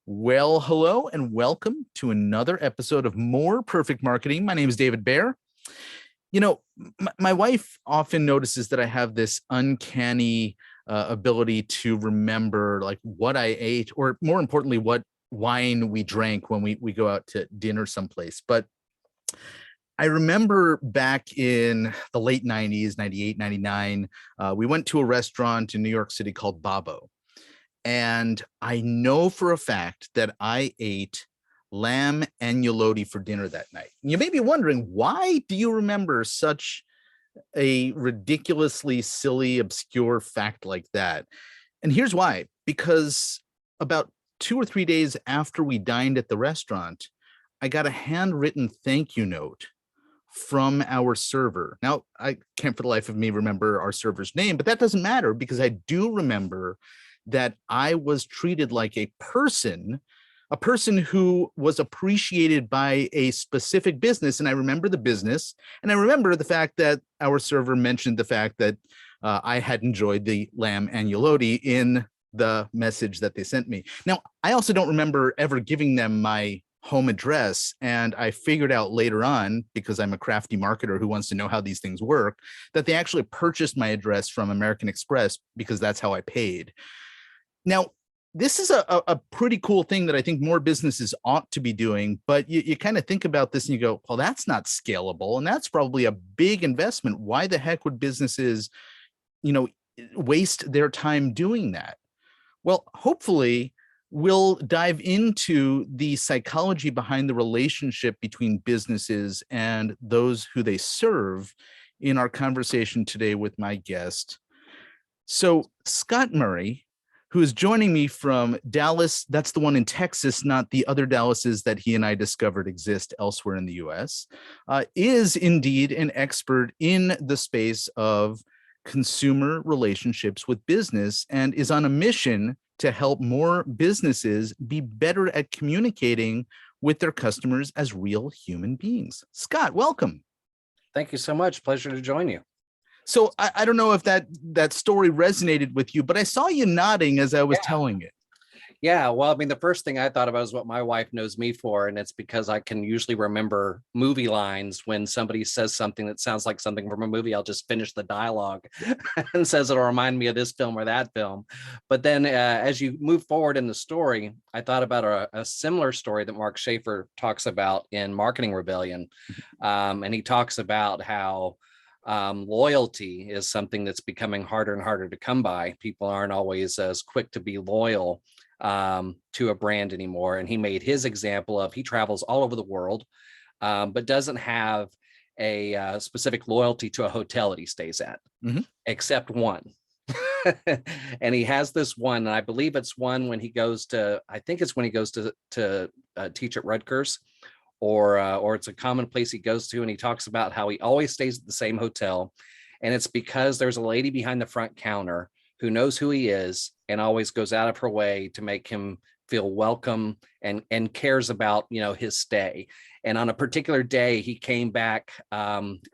Well, hello and welcome to another episode of More Perfect Marketing. My name is David Baer. My wife often notices that I have this uncanny ability to remember like what I ate, or more importantly, what wine we drank when we go out to dinner someplace. But I remember back in the late 90s, 98, 99, we went to a restaurant in New York City called Babo. And I know for a fact that I ate lamb agnolotti for dinner that night. You may be wondering, why do you remember such a ridiculously silly, obscure fact like that? And here's why. Because about 2 or 3 days after we dined at the restaurant, I got a handwritten thank you note from our server. Now, I can't for the life of me remember our server's name, but that doesn't matter because I do remember that I was treated like a person who was appreciated by a specific business. And I remember the business, and I remember the fact that our server mentioned the fact that I had enjoyed the lamb agnolotti in the message that they sent me. Now, I also don't remember ever giving them my home address. And I figured out later on, because I'm a crafty marketer who wants to know how these things work, that they actually purchased my address from American Express because that's how I paid. Now, this is a pretty cool thing that I think more businesses ought to be doing, but you kind of think about this and you go, well, that's not scalable. And that's probably a big investment. Why the heck would businesses, you know, waste their time doing that? Well, hopefully we'll dive into the psychology behind the relationship between businesses and those who they serve in our conversation today with my guest. So Scott Murray, who is joining me from Dallas. That's the one in Texas, not the other Dallases that he and I discovered exist elsewhere in the US, is indeed an expert in the space of consumer relationships with business and is on a mission to help more businesses be better at communicating with their customers as real human beings. Scott, welcome. Thank you so much. Pleasure to join you. So I don't know if that story resonated with you, but I saw you nodding as I was telling it. Yeah, well, I mean, the first thing I thought about is what my wife knows me for, and it's because I can usually remember movie lines. When somebody says something that sounds like something from a movie, I'll just finish the dialogue and says it'll remind me of this film or that film. But then as you move forward in the story, I thought about a similar story that Mark Schaefer talks about in Marketing Rebellion. And he talks about how loyalty is something that's becoming harder and harder to come by. People aren't always as quick to be loyal to a brand anymore. And he made his example of he travels all over the world, but doesn't have a specific loyalty to a hotel that he stays at, except one. And he has this one, and I believe it's one when he goes to, I think it's when he goes to teach at Rutgers, or it's a common place he goes to, and he talks about how he always stays at the same hotel. And it's because there's a lady behind the front counter who knows who he is and always goes out of her way to make him feel welcome and cares about, his stay. And on a particular day, he came back,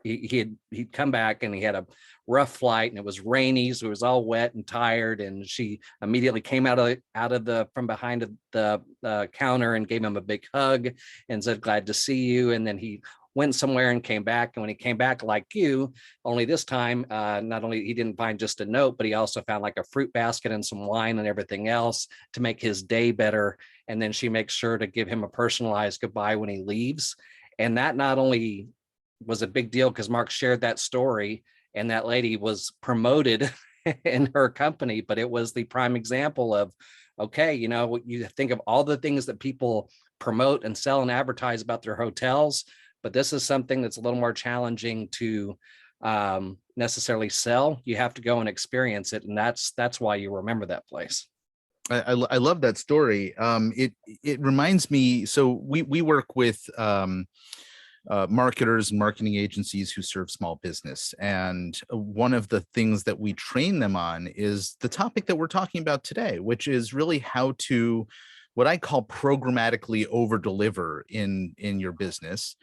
he'd come back and he had a rough flight and it was rainy, so it was all wet and tired. And she immediately came from behind the counter and gave him a big hug and said, "Glad to see you." And then he went somewhere and came back. And when he came back, like you, only this time, not only he didn't find just a note, but he also found like a fruit basket and some wine and everything else to make his day better. And then she makes sure to give him a personalized goodbye when he leaves. And that not only was a big deal because Mark shared that story and that lady was promoted in her company, but it was the prime example of, okay, you think of all the things that people promote and sell and advertise about their hotels, but this is something that's a little more challenging to necessarily sell. You have to go and experience it. And that's why you remember that place. I love that story. It reminds me. So we work with marketers and marketing agencies who serve small business, and one of the things that we train them on is the topic that we're talking about today, which is really how to, what I call, programmatically over deliver in your business.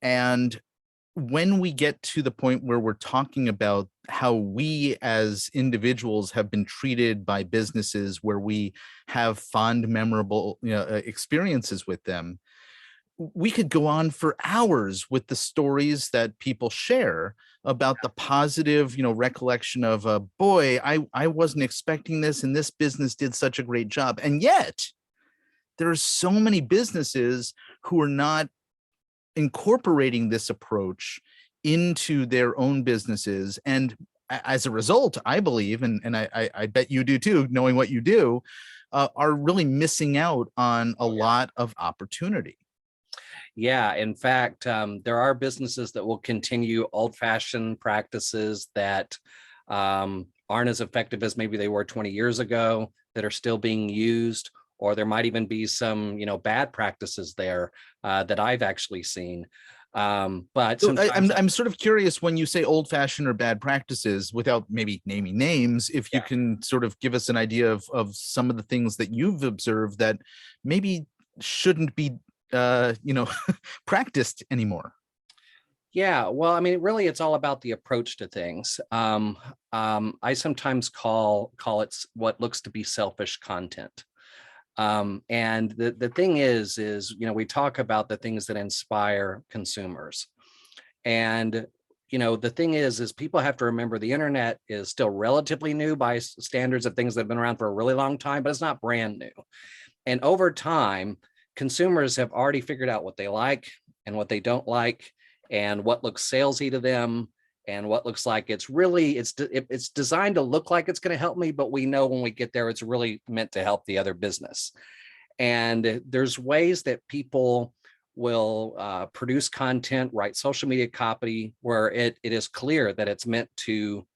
And when we get to the point where we're talking about how we as individuals have been treated by businesses, where we have fond, memorable, experiences with them, we could go on for hours with the stories that people share about the positive, recollection of, boy, I wasn't expecting this, and this business did such a great job. And yet there are so many businesses who are not incorporating this approach into their own businesses. And as a result, I believe, and I bet you do too, knowing what you do, are really missing out on a lot of opportunity. Yeah, in fact, there are businesses that will continue old-fashioned practices that aren't as effective as maybe they were 20 years ago, that are still being used, or there might even be some, bad practices there that I've actually seen. But So sometimes, I'm sort of curious, when you say old fashioned or bad practices, without maybe naming names, if you yeah. can sort of give us an idea of some of the things that you've observed that maybe shouldn't be, practiced anymore. Yeah, well, I mean, really, it's all about the approach to things. I sometimes call it what looks to be selfish content. And the thing is, we talk about the things that inspire consumers. And, the thing is people have to remember the internet is still relatively new by standards of things that have been around for a really long time, but it's not brand new. And over time, consumers have already figured out what they like and what they don't like, and what looks salesy to them, and what looks like it's designed to look like it's going to help me, but we know when we get there, it's really meant to help the other business. And there's ways that people will produce content, write social media copy, where it is clear that it's meant to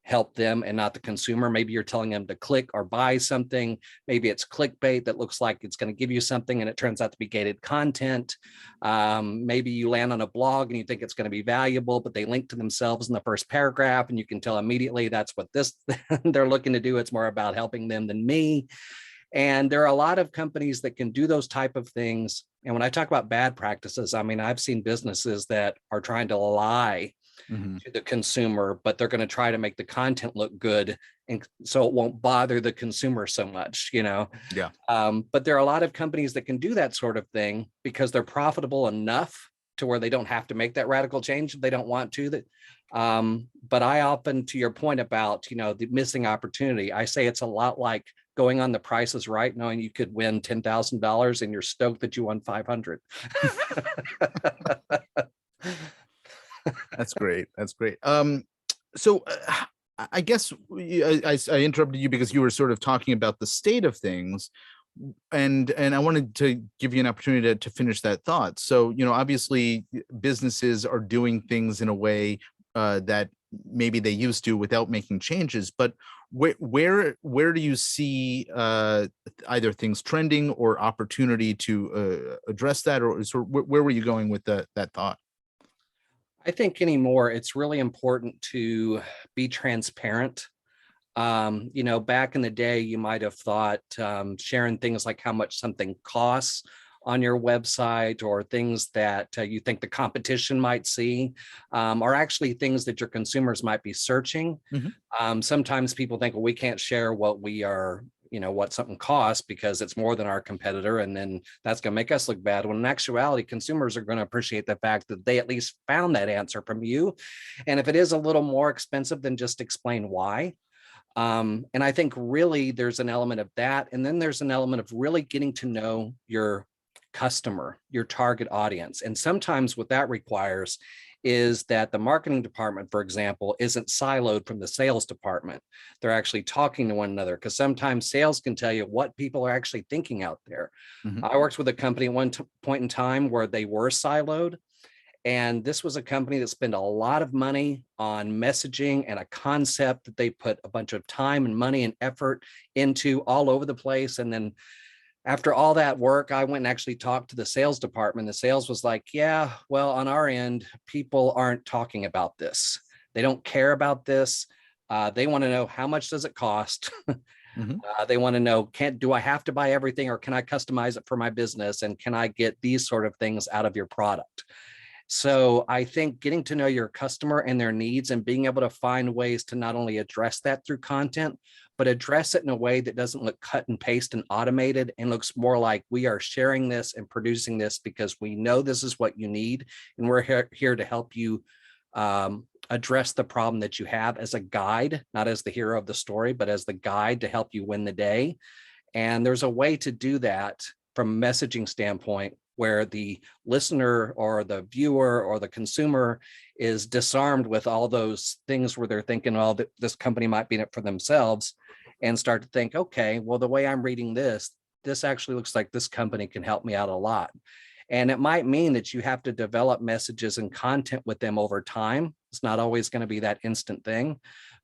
help them and not the consumer. Maybe you're telling them to click or buy something. Maybe it's clickbait that looks like it's going to give you something, and it turns out to be gated content. Maybe you land on a blog and you think it's going to be valuable, but they link to themselves in the first paragraph, and you can tell immediately that's what this they're looking to do. It's more about helping them than me. And there are a lot of companies that can do those type of things. And when I talk about bad practices, I mean, I've seen businesses that are trying to lie Mhm. to the consumer, but they're going to try to make the content look good, and so it won't bother the consumer so much. Yeah. But there are a lot of companies that can do that sort of thing because they're profitable enough to where they don't have to make that radical change if they don't want to. But I often, to your point about the missing opportunity, I say it's a lot like going on The Price is Right, knowing you could win $10,000 and you're stoked that you won 500. That's great. That's great. So I guess I interrupted you because you were sort of talking about the state of things, and I wanted to give you an opportunity to finish that thought. So, obviously businesses are doing things in a way that maybe they used to without making changes, but where do you see either things trending or opportunity to address that, or sort of where were you going with that thought? I think anymore, it's really important to be transparent. Back in the day, you might have thought sharing things like how much something costs on your website, or things that you think the competition might see, are actually things that your consumers might be searching. Mhm. Sometimes people think, well, we can't share what we are, what something costs because it's more than our competitor, and then that's going to make us look bad. When in actuality, consumers are going to appreciate the fact that they at least found that answer from you. And if it is a little more expensive, then just explain why. And I think really there's an element of that. And then there's an element of really getting to know your customer, your target audience. And sometimes what that requires is that the marketing department, for example, isn't siloed from the sales department. They're actually talking to one another, because sometimes sales can tell you what people are actually thinking out there. Mhm. I worked with a company at one point in time where they were siloed. And this was a company that spent a lot of money on messaging and a concept that they put a bunch of time and money and effort into all over the place. And then after all that work, I went and actually talked to the sales department. The sales was like, yeah, well, on our end, people aren't talking about this. They don't care about this. They want to know, how much does it cost? Mhm. They want to know, do I have to buy everything, or can I customize it for my business? And can I get these sort of things out of your product? So I think getting to know your customer and their needs and being able to find ways to not only address that through content, but address it in a way that doesn't look cut and paste and automated and looks more like we are sharing this and producing this because we know this is what you need. And we're here to help you address the problem that you have as a guide, not as the hero of the story, but as the guide to help you win the day. And there's a way to do that from a messaging standpoint where the listener or the viewer or the consumer is disarmed with all those things where they're thinking, oh, this company might be in it for themselves, and start to think, okay, well, the way I'm reading this actually looks like this company can help me out a lot. And it might mean that you have to develop messages and content with them over time. It's not always going to be that instant thing,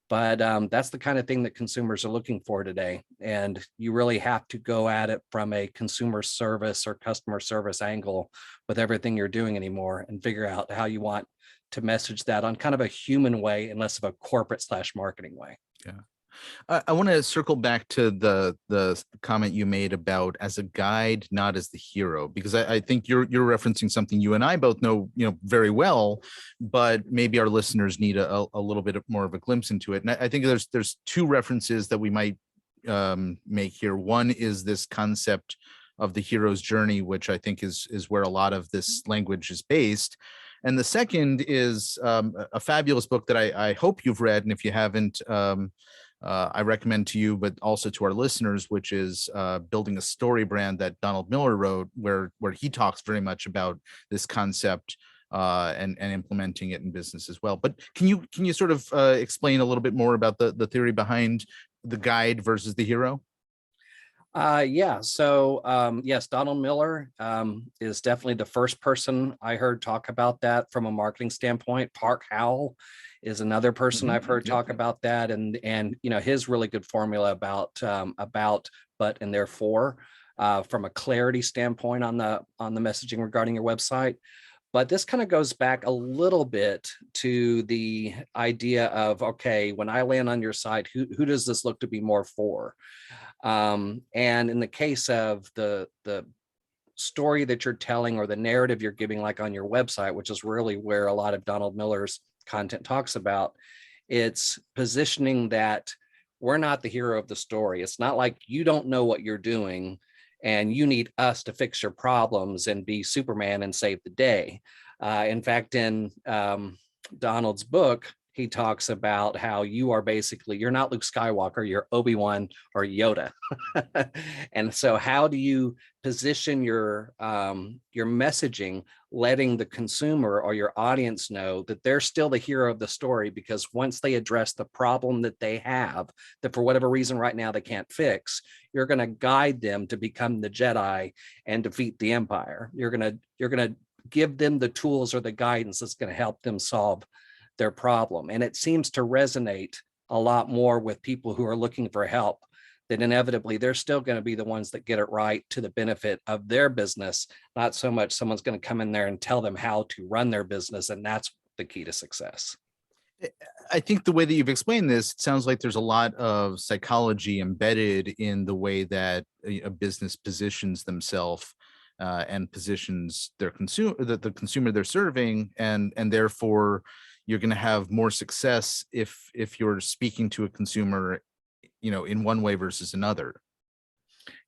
but that's the kind of thing that consumers are looking for today. And you really have to go at it from a consumer service or customer service angle with everything you're doing anymore, and figure out how you want to message that on kind of a human way and less of a corporate / marketing way. Yeah. I want to circle back to the comment you made about as a guide, not as the hero, because I think you're referencing something you and I both know, very well, but maybe our listeners need a little bit more of a glimpse into it. And I think there's two references that we might make here. One is this concept of the hero's journey, which I think is where a lot of this language is based. And the second is a fabulous book that I hope you've read, and if you haven't, I recommend to you, but also to our listeners, which is Building a Story Brand, that Donald Miller wrote, where he talks very much about this concept and implementing it in business as well. But can you sort of explain a little bit more about the theory behind the guide versus the hero? Yeah. So yes, Donald Miller is definitely the first person I heard talk about that from a marketing standpoint. Park Howell is another person I've heard talk about that, and his really good formula about, but, and therefore, from a clarity standpoint on the messaging regarding your website. But this kind of goes back a little bit to the idea of, okay, when I land on your site, who does this look to be more for? And in the case of the story that you're telling or the narrative you're giving, like on your website, which is really where a lot of Donald Miller's content talks about, it's positioning that we're not the hero of the story. It's not like you don't know what you're doing and you need us to fix your problems and be Superman and save the day. In fact, in Donald's book, he talks about how you're not Luke Skywalker, you're Obi-Wan or Yoda. And so how do you position your messaging, letting the consumer or your audience know that they're still the hero of the story? Because once they address the problem that they have, that for whatever reason right now they can't fix, you're going to guide them to become the Jedi and defeat the Empire. You're going to give them the tools or the guidance that's going to help them solve their problem. And it seems to resonate a lot more with people who are looking for help, that inevitably they're still going to be the ones that get it right to the benefit of their business, not so much someone's going to come in there and tell them how to run their business. And that's the key to success. I think the way that you've explained this, it sounds like there's a lot of psychology embedded in the way that a business positions themselves and positions their the consumer they're serving, and therefore you're going to have more success if you're speaking to a consumer, in one way versus another.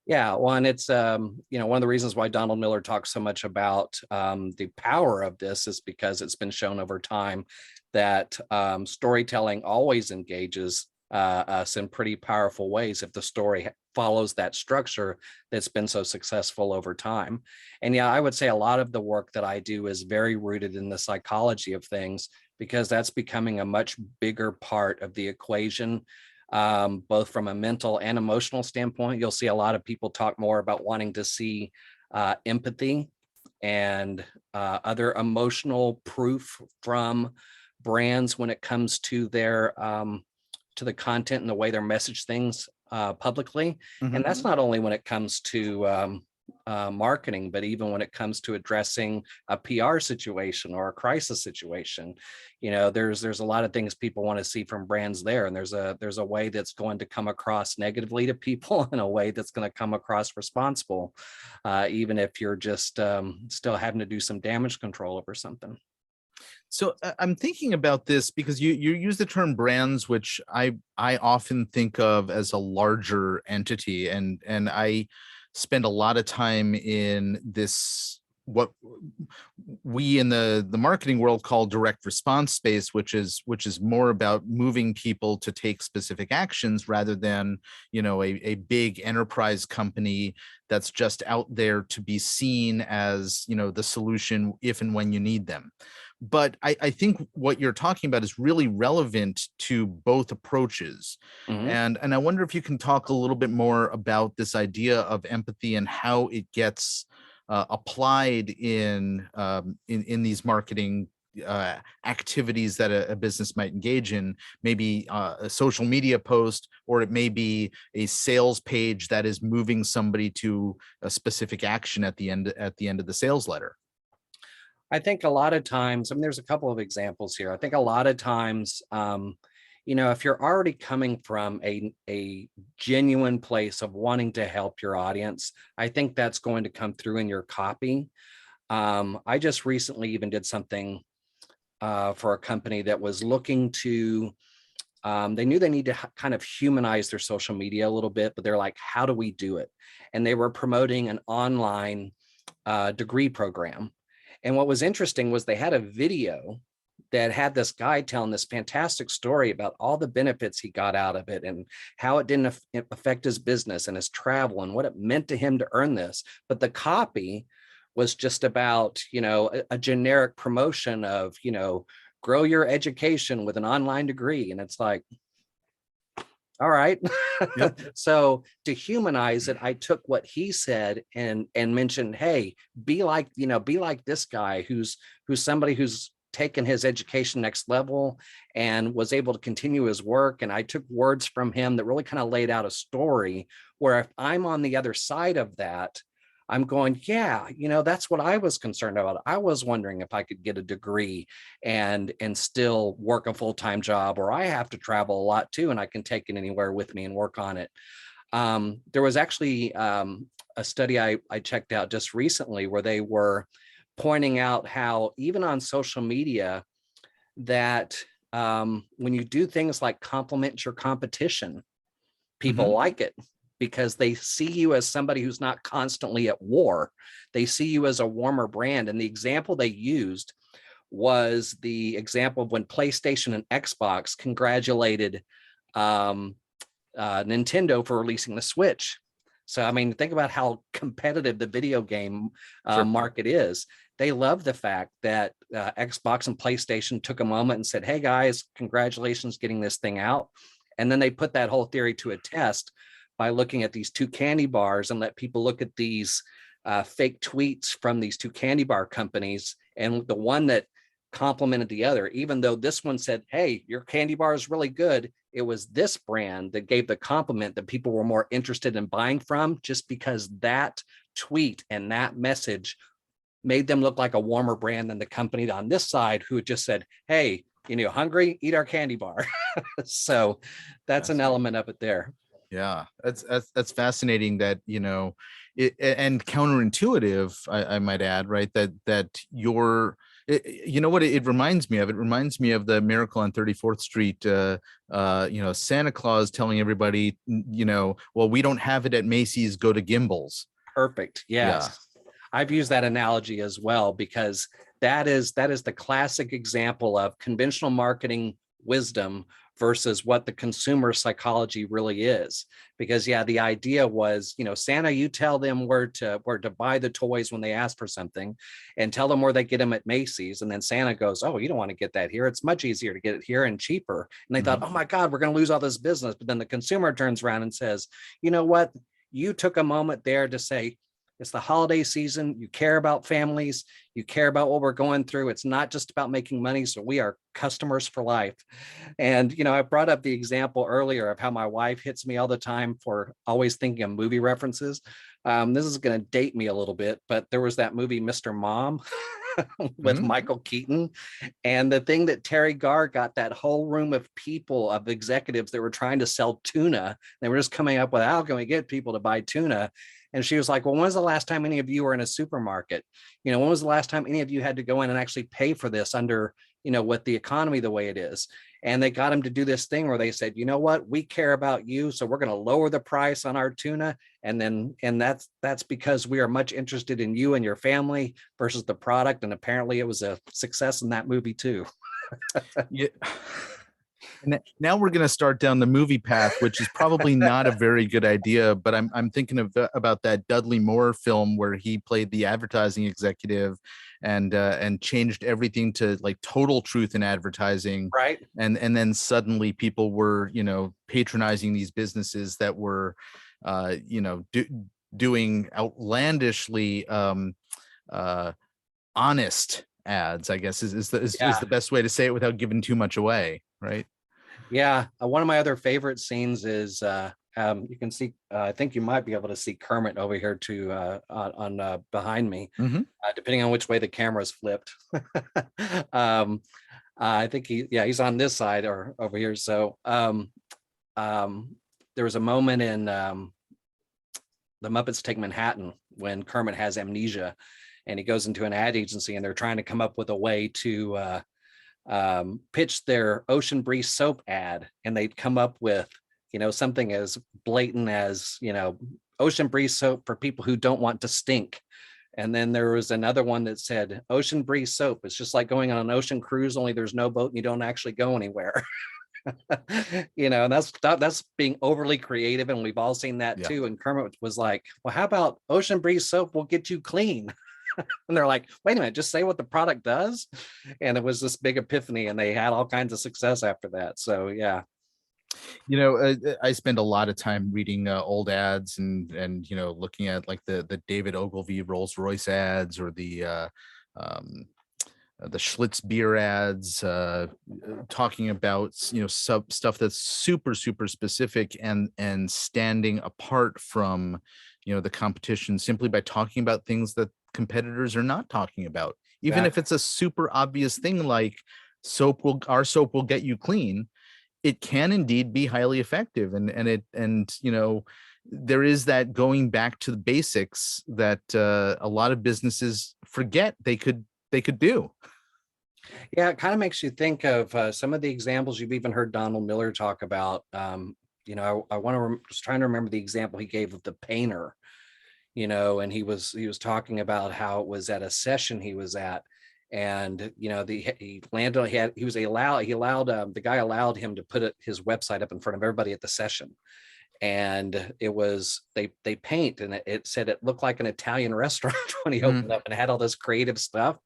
Yeah, well, and it's one of the reasons why Donald Miller talks so much about the power of this is because it's been shown over time that storytelling always engages us in pretty powerful ways if the story follows that structure that's been so successful over time. And yeah, I would say a lot of the work that I do is very rooted in the psychology of things, because that's becoming a much bigger part of the equation, both from a mental and emotional standpoint. You'll see a lot of people talk more about wanting to see empathy and other emotional proof from brands when it comes to their to the content and the way they message things publicly. And that's not only when it comes to marketing, but even when it comes to addressing a PR situation or a crisis situation, there's a lot of things people want to see from brands there, and there's a way that's going to come across negatively to people and a way that's going to come across responsible, even if you're just still having to do some damage control over something. So I'm thinking about this because you use the term brands, which I often think of as a larger entity, and I spend a lot of time in this, what we in the marketing world call direct response space, which is more about moving people to take specific actions rather than a big enterprise company that's just out there to be seen as the solution if and when you need them. But I think what you're talking about is really relevant to both approaches. Mhm. And I wonder if you can talk a little bit more about this idea of empathy and how it gets applied in these marketing activities that a business might engage in, maybe a social media post, or it may be a sales page that is moving somebody to a specific action at the end of the sales letter. I think a lot of times, I mean, there's a couple of examples here. I think a lot of times, if you're already coming from a genuine place of wanting to help your audience, I think that's going to come through in your copy. I just recently even did something for a company that was looking to, they knew they need to kind of humanize their social media a little bit, but they're like, how do we do it? And they were promoting an online degree program. And what was interesting was they had a video that had this guy telling this fantastic story about all the benefits he got out of it and how it didn't affect his business and his travel and what it meant to him to earn this. But the copy was just about, a generic promotion of, grow your education with an online degree. And it's like, all right. Yep. So to humanize it, I took what he said and mentioned, hey, be like this guy who's somebody who's taken his education next level and was able to continue his work. And I took words from him that really kind of laid out a story where if I'm on the other side of that, I'm going, yeah, that's what I was concerned about. I was wondering if I could get a degree and still work a full-time job, or I have to travel a lot too, and I can take it anywhere with me and work on it. There was actually a study I checked out just recently where they were pointing out how even on social media that when you do things like compliment your competition, people like it because they see you as somebody who's not constantly at war. They see you as a warmer brand. And the example they used was the example of when PlayStation and Xbox congratulated Nintendo for releasing the Switch. So, I mean, think about how competitive the video game market is. They love the fact that Xbox and PlayStation took a moment and said, hey, guys, congratulations getting this thing out. And then they put that whole theory to a test by looking at these two candy bars and let people look at these fake tweets from these two candy bar companies. And the one that complimented the other, even though this one said, hey, your candy bar is really good, it was this brand that gave the compliment that people were more interested in buying from, just because that tweet and that message made them look like a warmer brand than the company on this side who just said, hey, hungry, eat our candy bar. So that's an element of it there. Yeah, that's fascinating that, and counterintuitive, I might add, right? That what it reminds me of? It reminds me of the Miracle on 34th Street, Santa Claus telling everybody, well, we don't have it at Macy's, go to Gimbel's. Perfect. Yes. Yeah. I've used that analogy as well, because that is the classic example of conventional marketing wisdom versus what the consumer psychology really is. Because the idea was, Santa, you tell them where to buy the toys when they ask for something, and tell them where they get them at Macy's. And then Santa goes, oh, you don't want to get that here. It's much easier to get it here and cheaper. And they thought, oh my God, we're going to lose all this business. But then the consumer turns around and says, you know what? You took a moment there to say, it's the holiday season. You care about families. You care about what we're going through. It's not just about making money. So we are customers for life. And, I brought up the example earlier of how my wife hits me all the time for always thinking of movie references. This is going to date me a little bit, but there was that movie Mr. Mom with Mhm. Michael Keaton. And the thing that Terry Garr got that whole room of people, of executives that were trying to sell tuna, they were just coming up with how can we get people to buy tuna? And she was like, well, when was the last time any of you were in a supermarket? When was the last time any of you had to go in and actually pay for this under, with the economy the way it is? And they got him to do this thing where they said, you know what, we care about you, so we're going to lower the price on our tuna. And that's because we are much interested in you and your family versus the product. And apparently it was a success in that movie too. Yeah. And now we're going to start down the movie path, which is probably not a very good idea. But I'm thinking about that Dudley Moore film where he played the advertising executive, and changed everything to like total truth in advertising. Right. And then suddenly people were patronizing these businesses that were doing outlandishly honest ads, I guess is Yeah. the best way to say it without giving too much away, right? Yeah. One of my other favorite scenes is you can see, I think you might be able to see Kermit over here too on behind me, Mm-hmm. depending on which way the camera is flipped. um, I think he's on this side or over here. So um, there was a moment in The Muppets Take Manhattan when Kermit has amnesia and he goes into an ad agency and they're trying to come up with a way to pitch their Ocean Breeze soap ad, and they'd come up with something as blatant as Ocean Breeze soap for people who don't want to stink. And then there was another one that said Ocean Breeze soap, it's just like going on an ocean cruise, only there's no boat and you don't actually go anywhere. And that's being overly creative, and we've all seen that Yeah. too. And Kermit was like, well, how about Ocean Breeze soap will get you clean? And they're like, wait a minute, just say what the product does. And it was this big epiphany, and they had all kinds of success after that. So yeah. I spend a lot of time reading old ads and looking at like the David Ogilvy Rolls Royce ads, or um, the Schlitz beer ads, talking about stuff that's super super specific and standing apart from the competition simply by talking about things that competitors are not talking about, even if Exactly. it's a super obvious thing like our soap will get you clean. It can indeed be highly effective, and there is that going back to the basics that a lot of businesses forget they could do. Yeah, it kind of makes you think of some of the examples you've even heard Donald Miller talk about. I want to was trying to remember the example he gave of the painter. And he was talking about how it was at a session he was at, and he landed he allowed the guy allowed him to put his website up in front of everybody at the session. And it was they paint, and it said it looked like an Italian restaurant when he opened up, and it had all this creative stuff.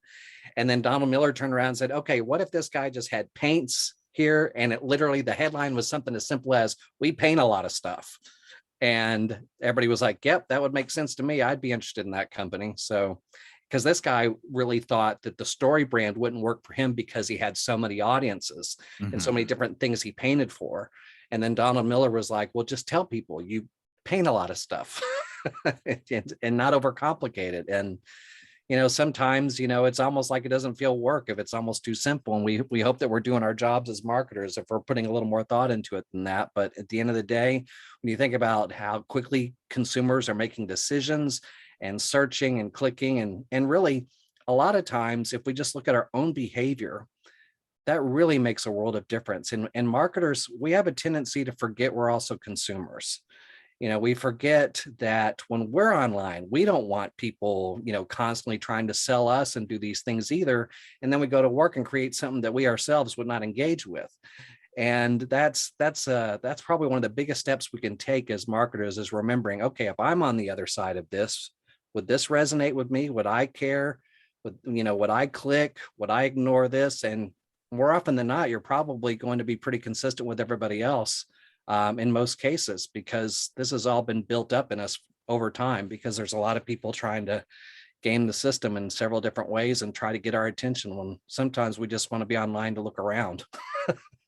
And then Donald Miller turned around and said, okay, what if this guy just had paints here, and it literally, the headline was something as simple as, we paint a lot of stuff. And everybody was like, yep, that would make sense to me, I'd be interested in that company. So because this guy really thought that the story brand wouldn't work for him because he had so many audiences and so many different things he painted for. And then Donald Miller was like, well, just tell people you paint a lot of stuff and not overcomplicate it. And sometimes it's almost like it doesn't feel work if it's almost too simple. And we hope that we're doing our jobs as marketers if we're putting a little more thought into it than that. But at the end of the day, when you think about how quickly consumers are making decisions and searching and clicking, and really a lot of times, if we just look at our own behavior, that really makes a world of difference. And marketers, we have a tendency to forget we're also consumers. We forget that when we're online, we don't want people, constantly trying to sell us and do these things either. And then we go to work and create something that we ourselves would not engage with. And that's probably one of the biggest steps we can take as marketers, is remembering, okay, if I'm on the other side of this, would this resonate with me? Would I care? Would I click? Would I ignore this? And more often than not, you're probably going to be pretty consistent with everybody else in most cases, because this has all been built up in us over time, because there's a lot of people trying to game the system in several different ways and try to get our attention, when sometimes we just want to be online to look around.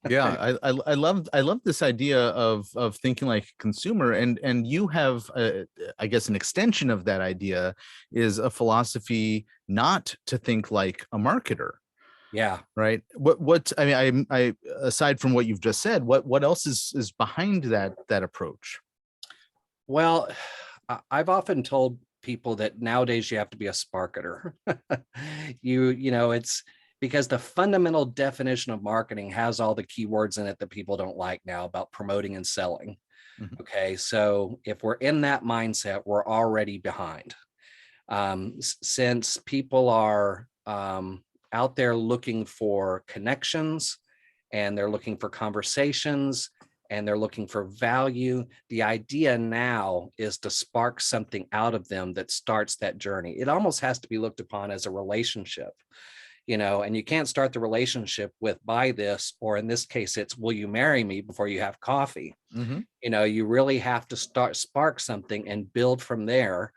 Yeah, I love this idea of thinking like a consumer, and you have I guess an extension of that idea is a philosophy not to think like a marketer, Yeah. right? What I mean, I aside from what you've just said, what else is behind that approach? Well, I've often told people that nowadays you have to be a sparketer. It's because the fundamental definition of marketing has all the keywords in it that people don't like now about promoting and selling. Mhm. Okay, so if we're in that mindset, we're already behind. Since people are out there looking for connections, and they're looking for conversations, and they're looking for value, the idea now is to spark something out of them that starts that journey. It almost has to be looked upon as a relationship, and you can't start the relationship with buy this, or in this case it's will you marry me before you have coffee. Mhm. You really have to spark something and build from there.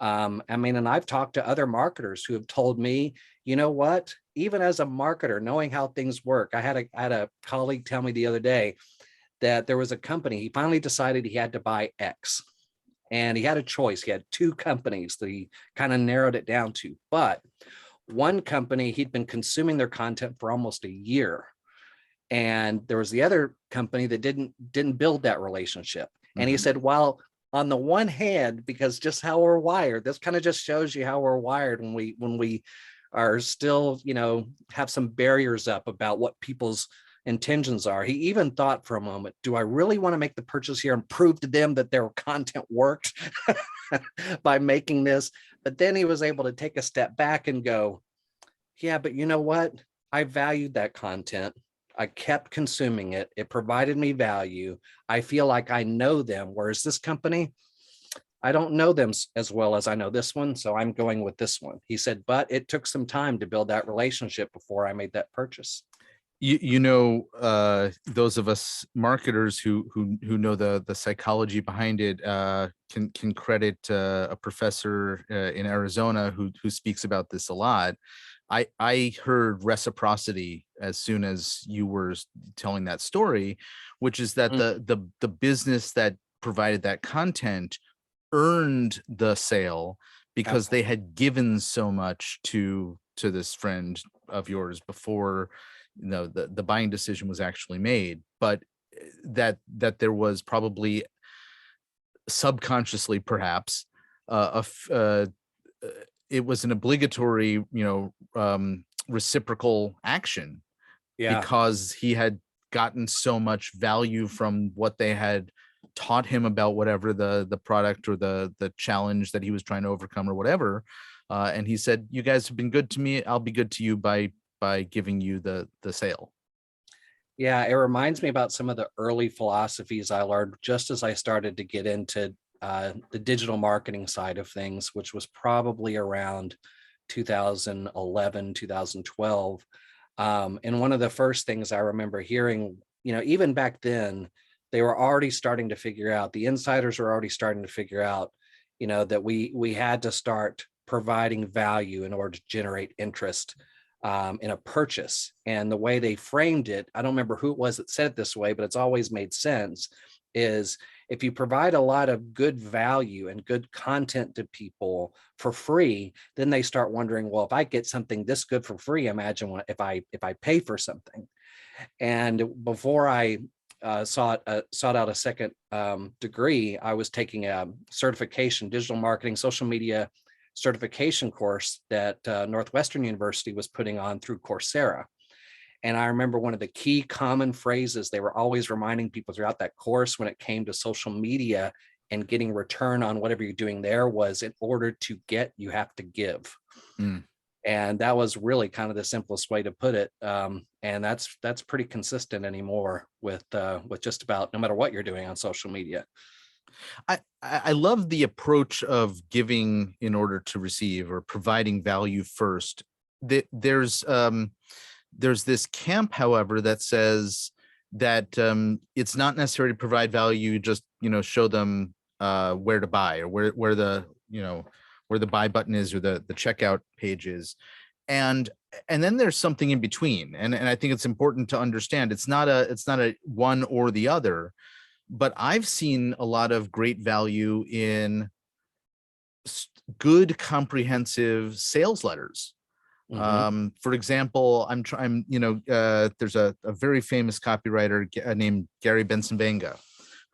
I mean, and I've talked to other marketers who have told me, you know what, even as a marketer, knowing how things work, I had a colleague tell me the other day that there was a company, he finally decided he had to buy X, and he had a choice. He had two companies that he kind of narrowed it down to, but one company, he'd been consuming their content for almost a year, and there was the other company that didn't build that relationship. And he Mhm. said, well, on the one hand, because just how we're wired, this kind of just shows you how we're wired when we are still, have some barriers up about what people's intentions are. He even thought for a moment, do I really want to make the purchase here and prove to them that their content worked by making this? But then he was able to take a step back and go, yeah, but you know what? I valued that content. I kept consuming it. It provided me value. I feel like I know them. Whereas this company, I don't know them as well as I know this one. So I'm going with this one. He said, but it took some time to build that relationship before I made that purchase. Those of us marketers who know the psychology behind it can credit a professor in Arizona who speaks about this a lot. I heard reciprocity as soon as you were telling that story, which is that Mm. the business that provided that content earned the sale because they Absolutely. had given so much to this friend of yours before the buying decision was actually made. But that there was probably subconsciously perhaps uh, it was an obligatory reciprocal action Yeah. because he had gotten so much value from what they had taught him about whatever the product or the challenge that he was trying to overcome or whatever. And he said, you guys have been good to me, I'll be good to you by giving you the sale. Yeah. It reminds me about some of the early philosophies I learned just as I started to get into the digital marketing side of things, which was probably around 2011, 2012. And one of the first things I remember hearing, even back then, they were already starting to figure out, the insiders were already starting to figure out, that we had to start providing value in order to generate interest in a purchase. And the way they framed it, I don't remember who it was that said it this way, but it's always made sense, is if you provide a lot of good value and good content to people for free, then they start wondering, well, if I get something this good for free, imagine what if I pay for something. And before I sought out a second degree, I was taking a certification, digital marketing, social media certification course that Northwestern University was putting on through Coursera. And I remember one of the key common phrases they were always reminding people throughout that course when it came to social media and getting return on whatever you're doing there was, in order to get, you have to give. Mm. And that was really kind of the simplest way to put it. And that's pretty consistent anymore with just about no matter what you're doing on social media. I love the approach of giving in order to receive, or providing value first. There's this camp, however, that says that it's not necessary to provide value, just show them where to buy, or where the where the buy button is, or the checkout page is. and then there's something in between, and I think it's important to understand it's not a one or the other, but I've seen a lot of great value in good comprehensive sales letters. Mhm. For example, I'm trying, there's a very famous copywriter named Gary Benson-Banga,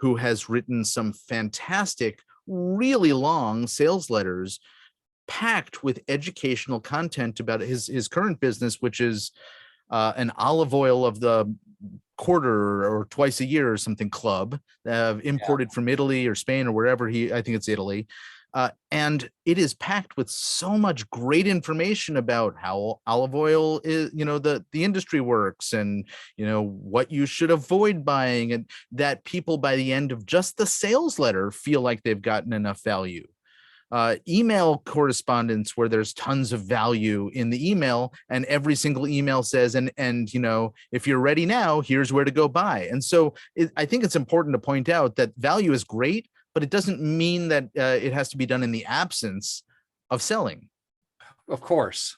who has written some fantastic, really long sales letters packed with educational content about his current business, which is an olive oil of the quarter or twice a year or something club, imported from Italy or Spain or wherever I think it's Italy. And it is packed with so much great information about how olive oil is, the industry works, and, what you should avoid buying, and that people by the end of just the sales letter feel like they've gotten enough value. Email correspondence where there's tons of value in the email, and every single email says, and if you're ready now, here's where to go buy. And so I think it's important to point out that value is great, but it doesn't mean that it has to be done in the absence of selling. Of course.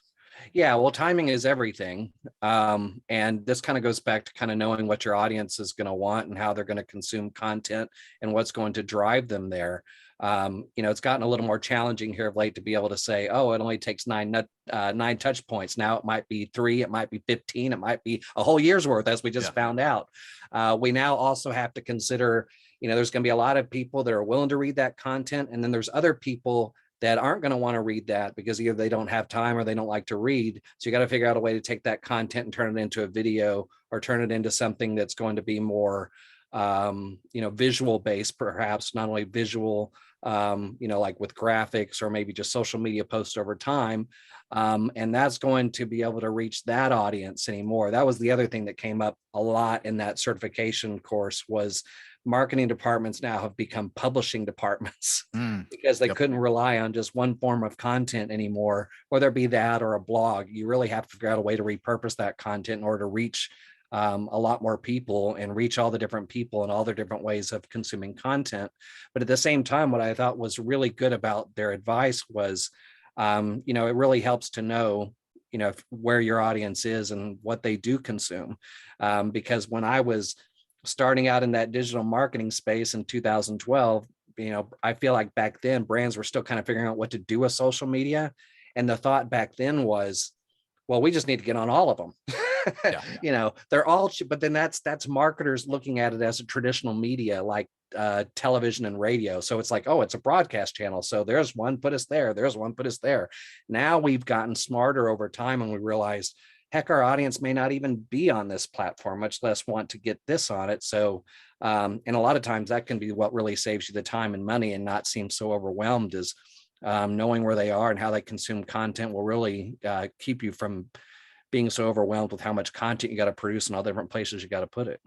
Yeah, well, timing is everything. And this kind of goes back to kind of knowing what your audience is going to want and how they're going to consume content and what's going to drive them there. It's gotten a little more challenging here of late to be able to say, oh, it only takes nine touch points. Now it might be 3, it might be 15, it might be a whole year's worth, as we just found out. We now also have to consider, there's going to be a lot of people that are willing to read that content. And then there's other people that aren't going to want to read that because either they don't have time or they don't like to read. So you got to figure out a way to take that content and turn it into a video, or turn it into something that's going to be more, visual based, perhaps not only visual, like with graphics or maybe just social media posts over time. And that's going to be able to reach that audience anymore. That was the other thing that came up a lot in that certification course, was marketing departments now have become publishing departments because they couldn't rely on just one form of content anymore, whether it be that or a blog. You really have to figure out a way to repurpose that content in order to reach a lot more people and reach all the different people and all their different ways of consuming content. But at the same time, what I thought was really good about their advice was, it really helps to know, where your audience is and what they do consume. Because when I was starting out in that digital marketing space in 2012, I feel like back then brands were still kind of figuring out what to do with social media. And the thought back then was, well, we just need to get on all of them. They're all, but then that's marketers looking at it as a traditional media like television and radio. So it's like, oh, it's a broadcast channel. So there's one, put us there. There's one, put us there. Now we've gotten smarter over time, and we realized, heck, our audience may not even be on this platform, much less want to get this on it. So, and a lot of times that can be what really saves you the time and money, and not seem so overwhelmed, is knowing where they are and how they consume content will really keep you from being so overwhelmed with how much content you got to produce and all the different places you got to put it.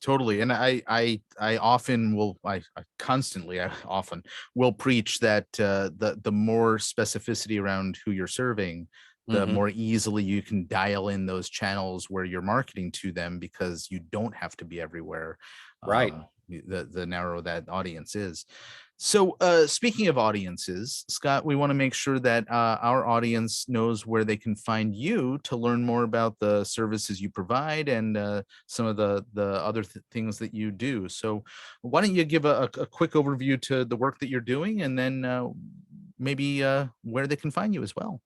Totally. And I often will, I often will preach that the more specificity around who you're serving, the more easily you can dial in those channels where you're marketing to them, because you don't have to be everywhere. Right. The narrower that audience is. So speaking of audiences, Scott, we want to make sure that our audience knows where they can find you to learn more about the services you provide and some of the other things that you do. So why don't you give a quick overview to the work that you're doing, and then maybe where they can find you as well.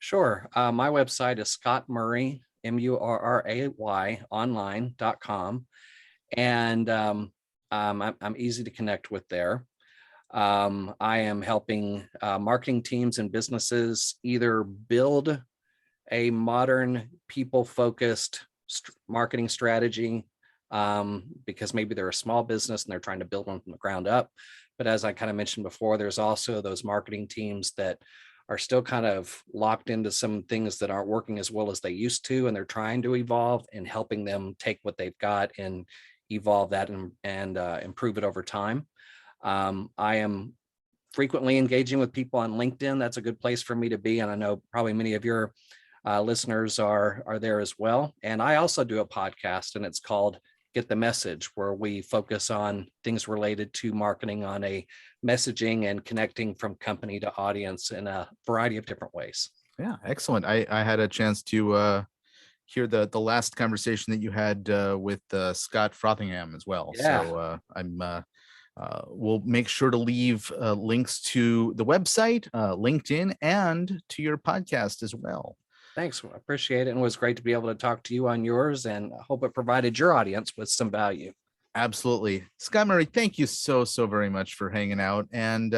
Sure. My website is Scott Murray, Murray online.com. And I'm easy to connect with there. I am helping marketing teams and businesses either build a modern people-focused marketing strategy, because maybe they're a small business and they're trying to build one from the ground up. But as I kind of mentioned before, there's also those marketing teams that are still kind of locked into some things that aren't working as well as they used to, and they're trying to evolve, and helping them take what they've got and evolve that and improve it over time. I am frequently engaging with people on LinkedIn. That's a good place for me to be, and I know probably many of your listeners are there as well. And I also do a podcast, and it's called Get the Message, where we focus on things related to marketing on a messaging and connecting from company to audience in a variety of different ways. Yeah, excellent. I had a chance to hear the last conversation that you had with Scott Frothingham as well. Yeah. So we'll make sure to leave links to the website, LinkedIn, and to your podcast as well. Thanks. I appreciate it. And it was great to be able to talk to you on yours, and I hope it provided your audience with some value. Absolutely. Scott Murray, thank you so very much for hanging out. And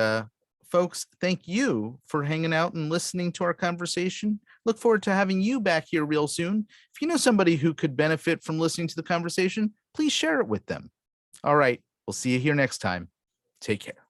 folks, thank you for hanging out and listening to our conversation. Look forward to having you back here real soon. If you know somebody who could benefit from listening to the conversation, please share it with them. All right. We'll see you here next time. Take care.